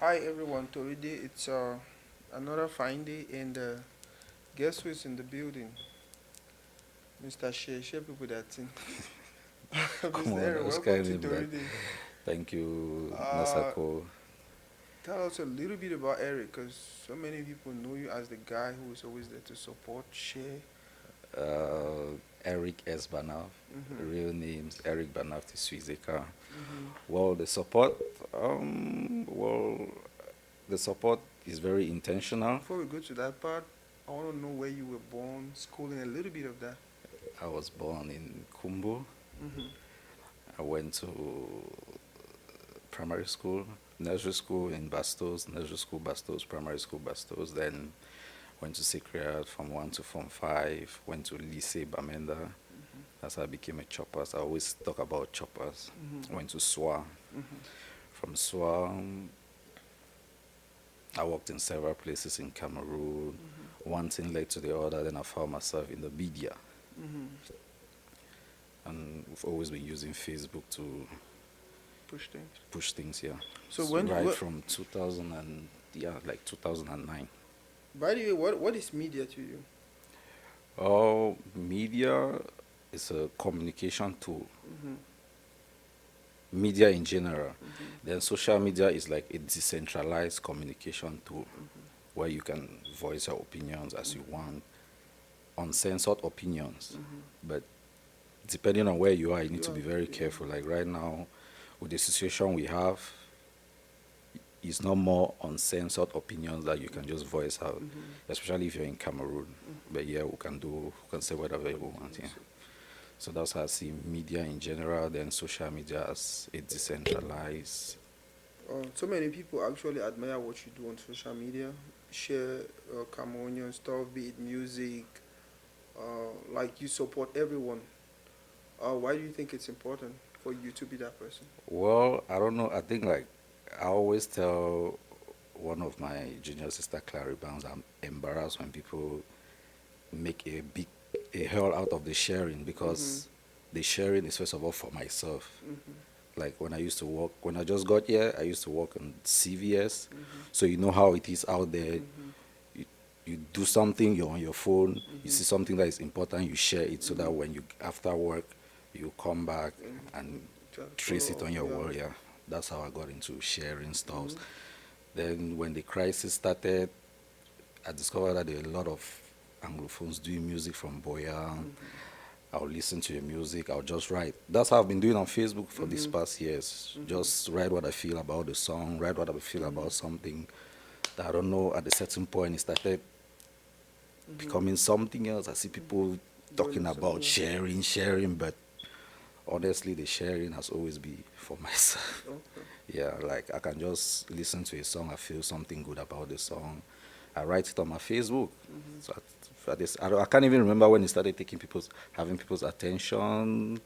Hi everyone, today it's another fine day and guess who's in the building? Mr. Share people that thing. Come Mr. on, Aaron, I was welcome kind to of that. Toride. Thank you, Uh, Nasako. Tell us a little bit about Eric because so many people know you as the guy who is always there to support, share. Eric S Bannav. Mm-hmm. Real name's Eric Bannav Tiswizeka. Mm-hmm. Well, well, the support is very intentional. Before we go to that part, I want to know where you were born, schooling, a little bit of that. I was born in Kumbu. Mm-hmm. I went to primary school, nursery school in Bastos, nursery school Bastos, primary school Bastos. Then went to Secret from 1 to Form 5, went to Lycée Bamenda. That's how I became a chopper. So I always talk about choppers. Mm-hmm. Went to SWA. Mm-hmm. From SWA, I worked in several places in Cameroon. Mm-hmm. One thing led to the other, then I found myself in the media. Mm-hmm. And we've always been using Facebook to Push things. push things here. So So when, right what, from 2000 and, yeah, like 2009. by the way, what is media to you? Oh, media is a communication tool. Mm-hmm. Media in general. Mm-hmm. Then social media is like a decentralized communication tool Mm-hmm. where you can voice your opinions as you want, uncensored opinions. Mm-hmm. But depending on where you are, you need You to be have, very yeah. careful. Like right now, with the situation we have, it's not more uncensored opinions that you can just voice out, Mm-hmm. especially if you're in Cameroon. Mm-hmm. But yeah, we can say whatever we want. Yeah. So that's how I see media in general, then social media as a decentralized. So many people actually admire what you do on social media, share Cameroonian stuff, be it music, like you support everyone. Why do you think it's important for you to be that person? Well, I don't know. I think like I always tell one of my junior sister, Clary Bounds, I'm embarrassed when people make a hell out of the sharing Mm-hmm. because the sharing is first of all for myself. Mm-hmm. Like when I used to work, when I just got here, I used to work on CVS, Mm-hmm. so you know how it is out there. Mm-hmm. You, you do something, you're on your phone, you Mm-hmm. see something that is important, you share it so that Mm-hmm. when you after work, you come back And and try to trace follow it up, on your yeah. wall. Yeah, that's how I got into sharing stuff. Mm-hmm. Then when the crisis started, I discovered that there are a lot of Anglophones doing music from Boyan. Mm-hmm. I'll listen to your music. I'll just write. That's how I've been doing on Facebook for these Mm-hmm. past years. Mm-hmm. Just write what I feel about the song, write what I feel Mm-hmm. about something that I don't know. At a certain point, it started Mm-hmm. becoming something else. I see people Going talking to something about else. sharing, but honestly, the sharing has always been for myself. Okay. Yeah, like I can just listen to a song, I feel something good about the song. I write it on my Facebook. Mm-hmm. So I can't even remember when it started having people's attention,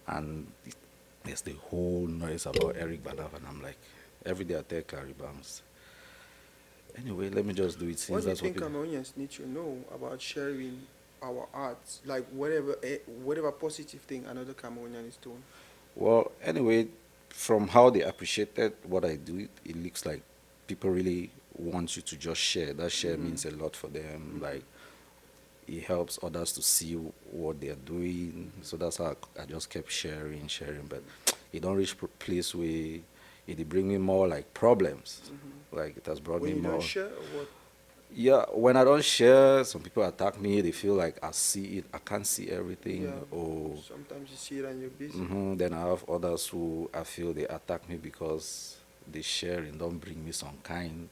and there's the whole noise about Eric Badav, and I'm like, every day I tell Clary Bams, anyway, let me just do it What since do you that's what think people. Cameroonians need to know about sharing our arts? Like whatever positive thing another Cameroonian is doing. Well, anyway, from how they appreciated what I do, it looks like people really want you to just share. That share Mm-hmm. means a lot for them. Mm-hmm. Like it helps others to see what they're doing. So that's how I just kept sharing. But it don't reach place where it bring me more like problems. Mm-hmm. Like it has brought When me you don't more. share, or what? Yeah, when I don't share, some people attack me. They feel like I see it. I can't see Yeah. everything. Or Sometimes you see it and you're busy. then I have others who I feel they attack me because the sharing don't bring me some kind,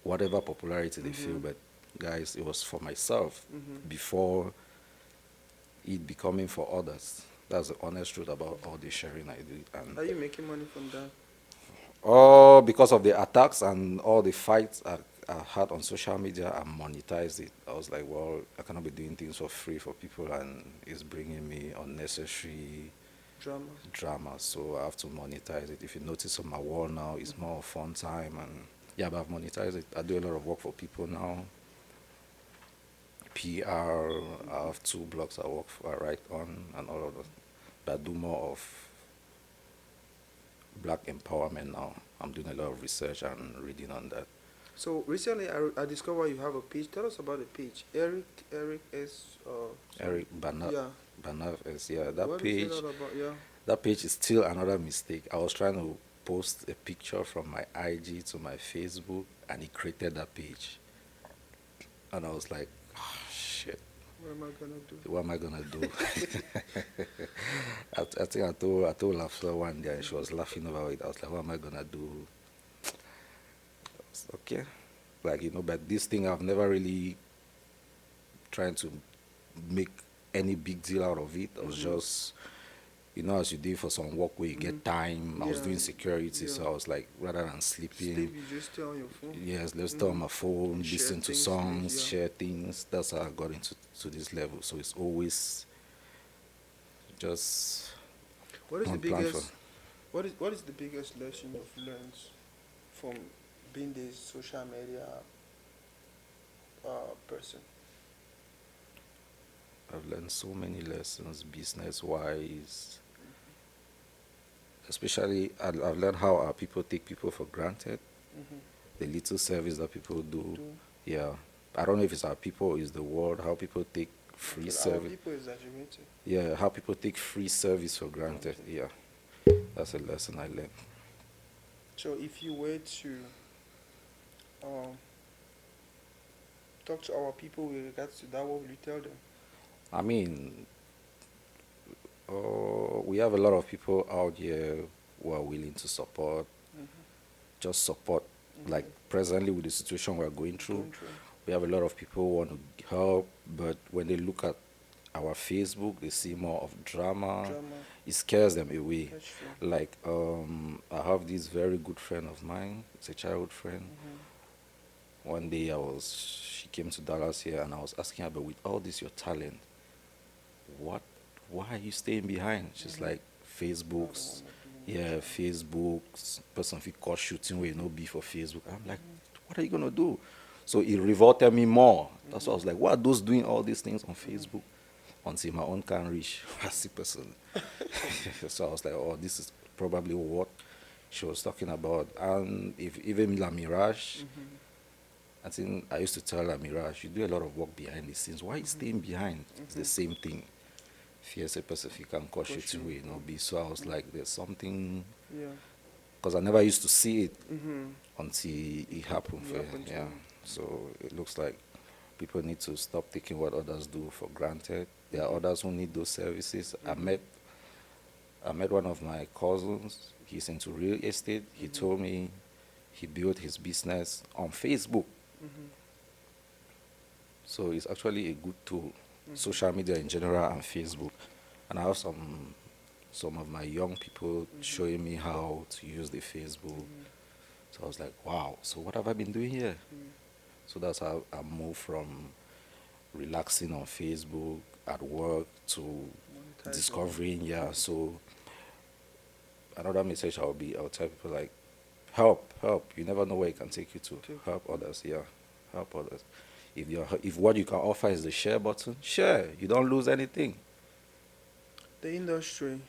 whatever popularity they feel. Mm-hmm. But guys, it was for myself Mm-hmm. before it becoming for others. That's the honest truth about all the sharing I do. And Are you making money from that? all because of the attacks and all the fights I had on social media, I monetized it. I was like, well, I cannot be doing things for free for people, and it's bringing me unnecessary Drama. drama. So I have to monetize it. If you notice on my wall now, it's more fun time, and yeah, but I've monetized it. I do a lot of work for people now. PR, I Mm-hmm. have 2 blogs I work for, I write on, and all of that. But I do more of black empowerment now. I'm doing a lot of research and reading on that. So recently, I discovered you have a page. Tell us about the page. Eric S. Sorry. Eric Bannav, Yeah. Bannav is, yeah, What is it all about? Yeah. that page is still another mistake. I was trying to post a picture from my IG to my Facebook, and he created that page. And I was like, oh, shit, What am I gonna do? what am I gonna do? I think I told Lafla one day, and she was laughing about it. I was like, what am I gonna do? Okay, like, but this thing I've never really tried to make any big deal out of it. I was Mhm. just, as you do for some work where you Mhm. get time. I was Yeah. doing security, Yeah. so I was like, rather than sleeping, Sleep. You just stay on your phone. yes, let's stay on Mhm. my phone, Share listen to things. songs, Yeah. share things. That's how I got into this level. So it's always just What is the on plan for. biggest? What is the biggest lesson you've learned from being this social media person? I've learned so many lessons business wise. Especially, I've learned how our people take people for granted. Mhm. The little service that people do. Do Yeah. I don't know if it's our people or it's the world, how people take free okay? Our service. people exaggerated. Yeah, how people take free service for granted. Granted. Yeah, that's a lesson I learned. So if you were to um, talk to our people with regards to that, what will you tell them? I mean, we have a lot of people out here who are willing to support, Mhm. just support. Like Okay. presently with the situation we're going through, Going through. we have a lot of people who want to help, but when they look at our Facebook, they see more of drama. Drama. It scares them away. That's true. Like, I have this very good friend of mine. It's a childhood friend. Mhm. One day she came to Dallas here, and I was asking her, but with all this your talent, what, why are you staying behind? She's Mhm. like, I don't Facebook's, wanna do yeah, much. Facebook's person fit call shooting will no be for Facebook. I'm like, Mhm. what are you gonna do? So it revolted me more. That's why I Mhm. was like, what are those doing all these things on Mhm. Facebook until my own can reach a sick person? So I was like, oh, this is probably what she was talking about. And if even La Mirage, Mhm. I think I used to tell her, Mirage, you do a lot of work behind the scenes. Why are you Mhm. staying behind? It's the Mhm. same thing. Fierce Pacific and cause Coach shooting you. way, be. So I was Mhm. like, there's something, Yeah. because I never used to see it Mhm. until it happened You for, happen to. yeah. So it looks like people need to stop taking what others do for granted. There are Mhm. others who need those services. Mhm. I met one of my cousins. He's into real estate. He Mhm. told me he built his business on Facebook. Mhm. So it's actually a good tool, Mhm. social media in general and Facebook. And I have some of my young people Mhm. showing me how to use the Facebook. Mhm. So I was like, wow, so what have I been doing here? Mhm. So that's how I moved from relaxing on Facebook at work to Monetizing. discovering, yeah. Mhm. So another message I'll tell people like, help. You never know where it can take you to. Take. Help others, yeah. Help others. If what you can offer is the share button, share. You don't lose anything. The industry.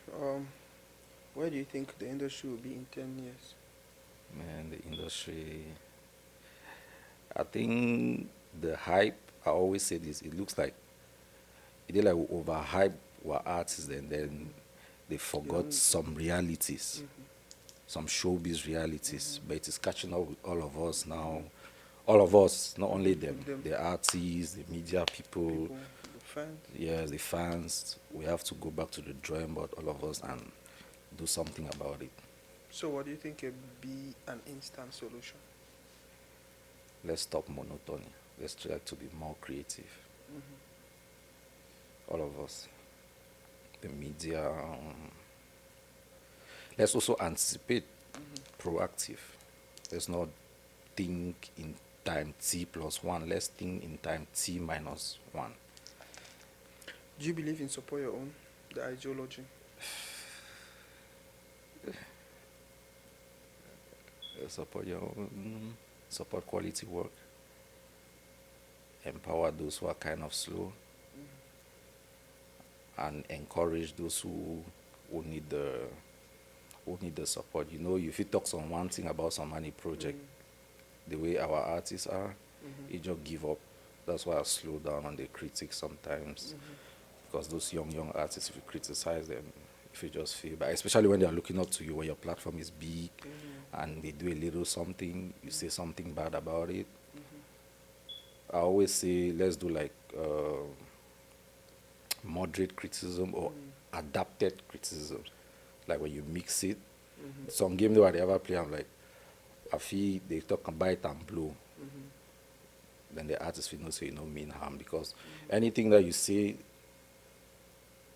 Where do you think the industry will be in 10 years? Man, the industry. I think the hype. I always say this. It looks like they like overhype our artists, and then Mhm. they You forgot don't. some realities, Mhm. some showbiz realities. Mhm. But it is catching up with all of us now. Mhm. All of us, not only them, Mhm. Them the artists, the media people, people, the fans. yes, the fans. We have to go back to the drawing board, all of us, and do something about it. So, what do you think would be an instant solution? Let's stop monotony. Let's try to be more creative. Mhm. All of us, the media. Let's also anticipate, Mhm. proactive. Let's not think in time t plus one. Let's think in time t minus one. Do you believe in support your own, the ideology? Support your own, support quality work, empower those who are kind of slow, Mhm. and encourage those who need the who need the support. You know, if you talk some one thing about some money project, the way our artists are, you just give up. That's why I slow down on the critics sometimes. Because those young artists, if you criticize them, if you just feel, but especially when they are looking up to you, when your platform is big and they do a little something, you say something bad about it. I always say, let's do like moderate criticism or adapted criticism. Like when you mix it, some game that I ever play, I'm like, I feel they talk about it and blow. Then the artist will not say, you know, mean harm, because anything that you say,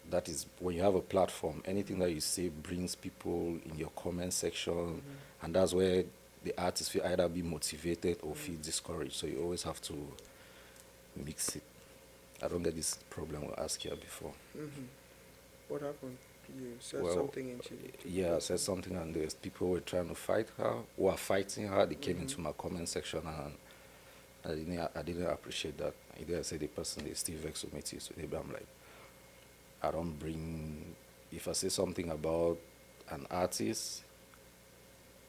that is when you have a platform, anything that you say brings people in your comment section, and that's where the artist will either be motivated or feel discouraged. So you always have to mix it. I don't get this problem we asked here before. What happened? You said Well, something into Yeah, I said something, and there's people were trying to fight her, who are fighting her. They came into my comment section, and I didn't appreciate that. Either I said the person they still vex with me till today, but I'm like, I don't bring. If I say something about an artist,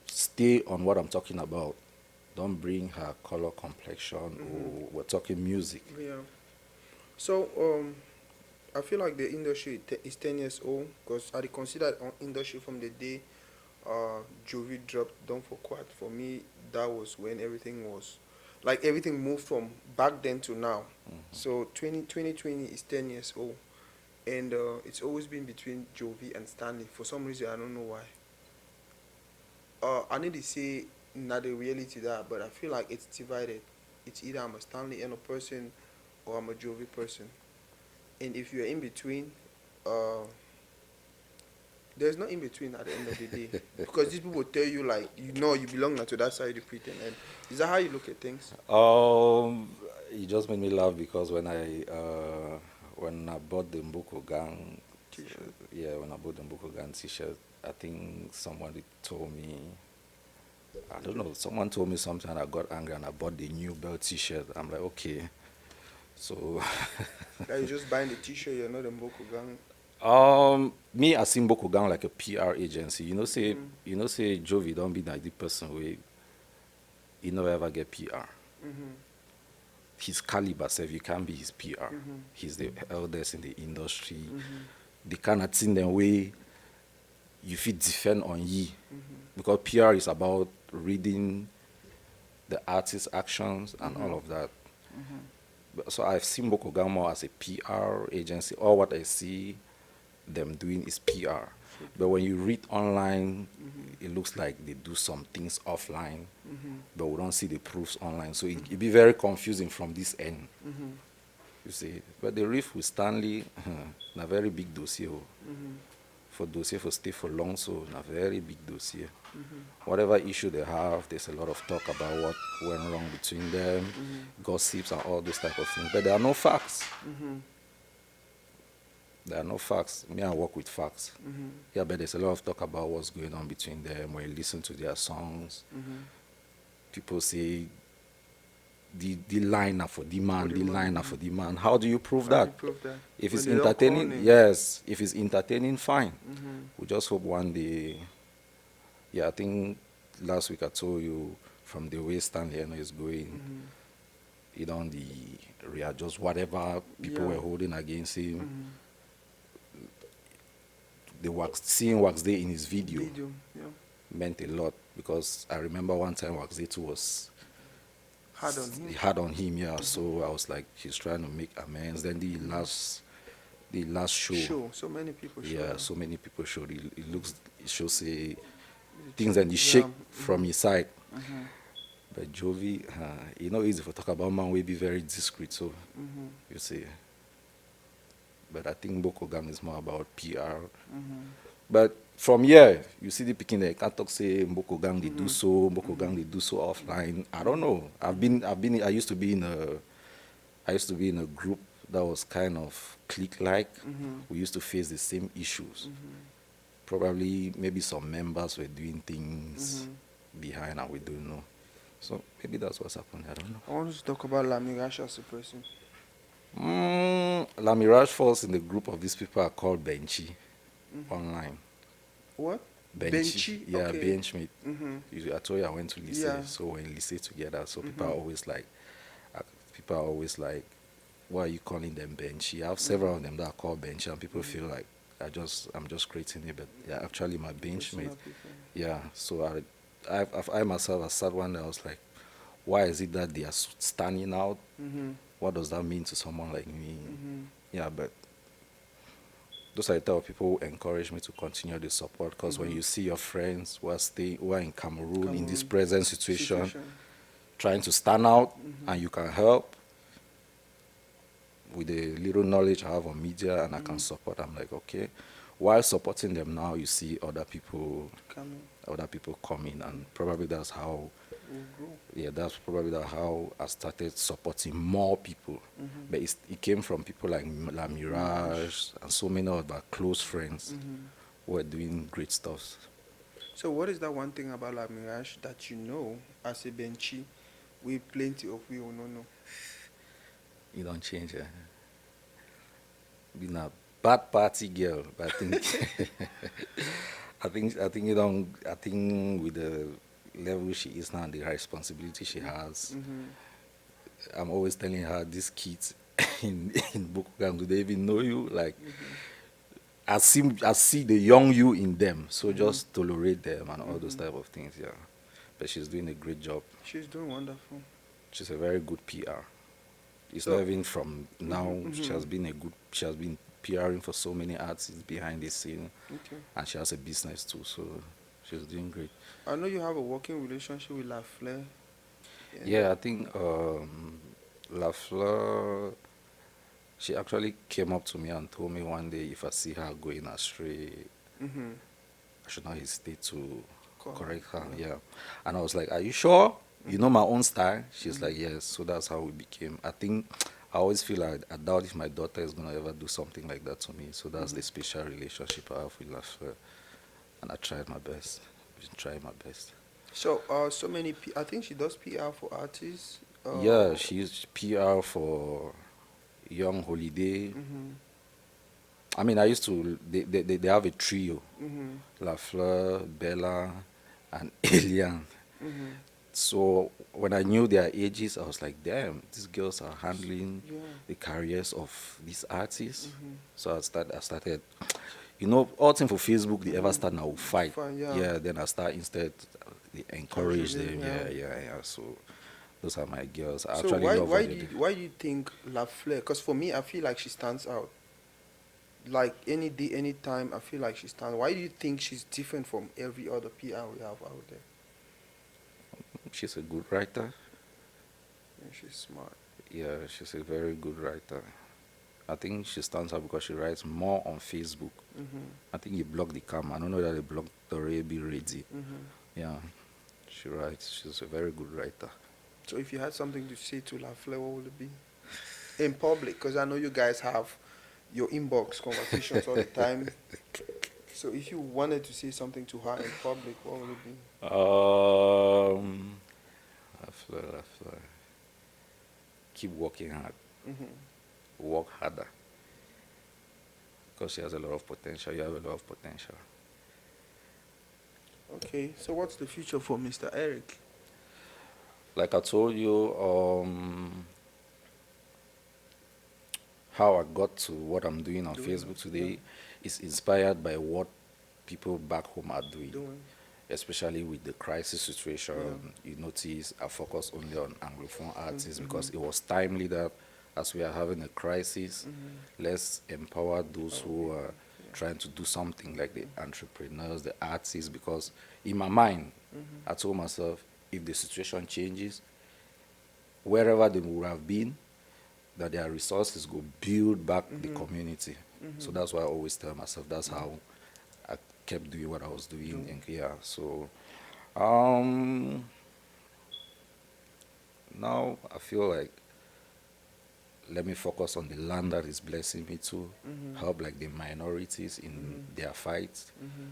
stay on what I'm talking about. Don't bring her color, complexion, or we're talking music. Yeah. So I feel like the industry is 10 years old because I consider industry from the day Jovi dropped "Don't For Quad." For me, that was when everything was like everything moved from back then to now. So 2020 is 10 years old, and it's always been between Jovi and Stanley. For some reason, I don't know why. I need to say not the reality that, but I feel like it's divided. It's either I'm a Stanley Eno person or I'm a Jovi person. And if you're in between, uh, there's no in between at the end of the day. Because these people tell you like you know you belong not to that side you pretend. And is that how you look at things? Um, it just made me laugh because when I bought the Mboko Gang, T-shirt. yeah, when I bought the Mboko Gang T-shirt, I think somebody told me, I don't know, someone told me something and I got angry and I bought the New Bell T-shirt. I'm like, okay, so That you're just buying the T-shirt. You're not a Mboko gang. me I see Mboko Gang like a PR agency. You know say Jovi don't be like the person where he never ever get PR. His caliber self, you can't be his PR. He's the eldest in the industry. The kind of thing the way you fit defend on ye. Because PR is about reading the artist's actions and all of that. So I've seen Bokogang more as a PR agency. All what I see them doing is PR. But when you read online, it looks like they do some things offline, but we don't see the proofs online. So it be very confusing from this end. You see, but the riff with Stanley, a very big dossier. For dossier for stay for long, so a very big dossier. Whatever issue they have, there's a lot of talk about what went wrong between them, gossips and all those type of things. But there are no facts. There are no facts. Me, I work with facts. Yeah, but there's a lot of talk about what's going on between them. When you listen to their songs, people say the line are for demand, the line are for demand. How do you prove How do you that? prove that? If When it's they don't call entertaining, names. yes. If it's entertaining, fine. We just hope one day. Yeah, I think last week I told you from the way Stanley Eno is going, he don't readjust whatever people Yeah. were holding against him. The seeing Wax Day in his video Video. Yeah. meant a lot because I remember one time Wax Day 2 was Hard on him. hard on him, yeah. So I was like, he's trying to make amends. Then the last show, So many people show. yeah, that. so many people showed it shows things and the shake from his side. But Jovi, easy for talk about man will be very discreet, so you see. But I think Boko Gang is more about PR. But from here, you see the picking there, can't talk say Mboko Gang they do so, Mboko Gang they do so offline. I don't know. I used to be in a group that was kind of clique like. We used to face the same issues. Probably maybe some members were doing things behind and we don't know. So maybe that's what's happened. I don't know. I want to talk about Lamirash as a person. Lamiraj falls in the group of these people are called Benchy online. What? Benchy, Benchy. yeah, Okay. benchmate. Mm-hmm. I told you I went to Yeah. lycée, so we're in lycée together. So Mm-hmm. uh, people are always like, why are you calling them benchy? I have several of Mm-hmm. them that are called benchy, and people Mm-hmm. feel like I'm just creating it, but yeah, actually my It's benchmate. not different. Yeah, so I myself, I sat one day, I was like, why is it that they are standing out? Mm-hmm. What does that mean to someone like me? Mm-hmm. Yeah, but those are the type of people who encourage me to continue the support, because when Mm-hmm. you see your friends who are in Cameroon in this Cameroon present situation, situation. trying to stand out, Mm-hmm. and you can help with the little knowledge I have on media, and I can Mm-hmm. support, I'm like, okay. While supporting them now, you see Coming. other people coming, Mm-hmm. and probably that's how, Will grow. yeah, that's probably how I started supporting more people. Mm-hmm. But it came from people like La Mirage. Mirage and so many of our close friends Mm-hmm. who are doing great stuff. So what is that one thing about La Mirage that you know as a Benchy we plenty of we will not know? You don't change. Being a bad party girl, but I think I think you don't. I think with the level she is now and the responsibility she has, Mm-hmm. I'm always telling her these kids in Bokugan, do they even know you? Like Mm-hmm. I see the young you in them, so Mm-hmm. just tolerate them and all those Mm-hmm. type of things. Yeah, but she's doing a great job. She's doing wonderful. She's a very good PR. It's not So. even from Mm-hmm. now. Mm-hmm. She has been PRing for so many artists behind the scene, Okay. and she has a business too. So she's doing great. I know you have a working relationship with La Fleur. And Yeah, I think La Fleur, she actually came up to me and told me one day if I see her going astray, mm-hmm. I should not hesitate to Call her. correct her. Yeah. Yeah, and I was like, "Are you sure? You know Mm-hmm. my own style?" She's Mm-hmm. like, "Yes." So that's how we became. I think I always feel like I doubt if my daughter is gonna ever do something like that to me. So that's Mm-hmm. the special relationship I have with La Fleur, and I tried my best. Been trying my best. So so many I think she does PR for artists. Yeah, she's PR for Young Holiday. Mm-hmm. I mean, I used to. They have a trio: Mm-hmm. Lafleur, Bella, and Elian. Mm-hmm. So when I knew their ages, I was like, damn, these girls are S- handling Yeah. the careers of these artists. Mm-hmm. So I started, all thing for Facebook, they ever Mm-hmm. start now will fight. Fine. Yeah. Yeah, then I start instead, they encourage Casually. them. Yeah. Yeah, yeah, yeah. So those are my girls. I So actually love what they do. why do you think La Fleur? Because for me, I feel like she stands out. Like any day, any time, I feel like she stands. Why do you think she's different from every other PR we have out there? She's a good writer. And she's smart. Yeah, she's a very good writer. I think she stands out because she writes more on Facebook. Mm-hmm. I think he blocked the camera. I don't know that he blocked the Raby Ready. Mm-hmm. Yeah, she writes. She's a very good writer. So if you had something to say to La Fleur, what would it be? In public, because I know you guys have your inbox conversations all the time. So if you wanted to say something to her in public, what would it be? Um, After. Keep working hard. Mm-hmm. Work harder. Because she has a lot of potential. You have a lot of potential. Okay, so what's the future for Mr. Eric? Like I told you, how I got to what I'm doing on Doing Facebook yeah, today is inspired by what people back home are doing, doing especially with the crisis yeah. situation. You notice I focus only on Anglophone artists Mm-hmm. because it was timely that as we are having a crisis, Mm-hmm. let's empower those Our who people. are Yeah. trying to do something like the Mm-hmm. entrepreneurs, the artists, because in my mind, Mm-hmm. I told myself, if the situation changes, wherever they would have been, that their resources go build back the Mm-hmm. community. So Mm-hmm. that's why I always tell myself that's Mm-hmm. how I kept doing what I was doing Doing. in here. So um, now I feel like let me focus on the land that is blessing me to Mm-hmm. help like the minorities in Mm-hmm. their fights, Mm-hmm.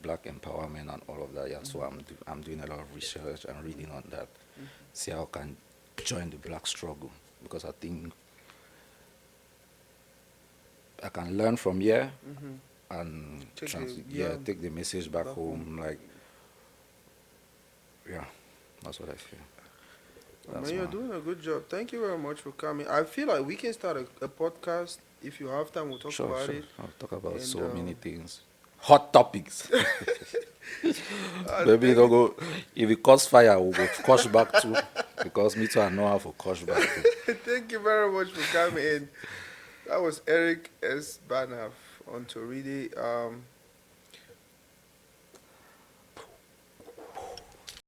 black empowerment and all of that. Yeah, so Mm-hmm. I'm doing a lot of research and reading on that. Mm-hmm. See how I can join the black struggle because I think I can learn from here Mm-hmm. and Take the yeah take the message back back home. home. Like, yeah, that's what I feel. That's Man, you're one. doing a good job. Thank you very much for coming. I feel like we can start a podcast if you have time. We'll talk Sure, about sure. it. I'll talk about And so many things. Hot topics. Maybe thank don't you, go. If it cause fire, we'll go course back too. Because me too, I know how to course back too. thank you very much for coming. And that was Eric S Bannav on Toridi.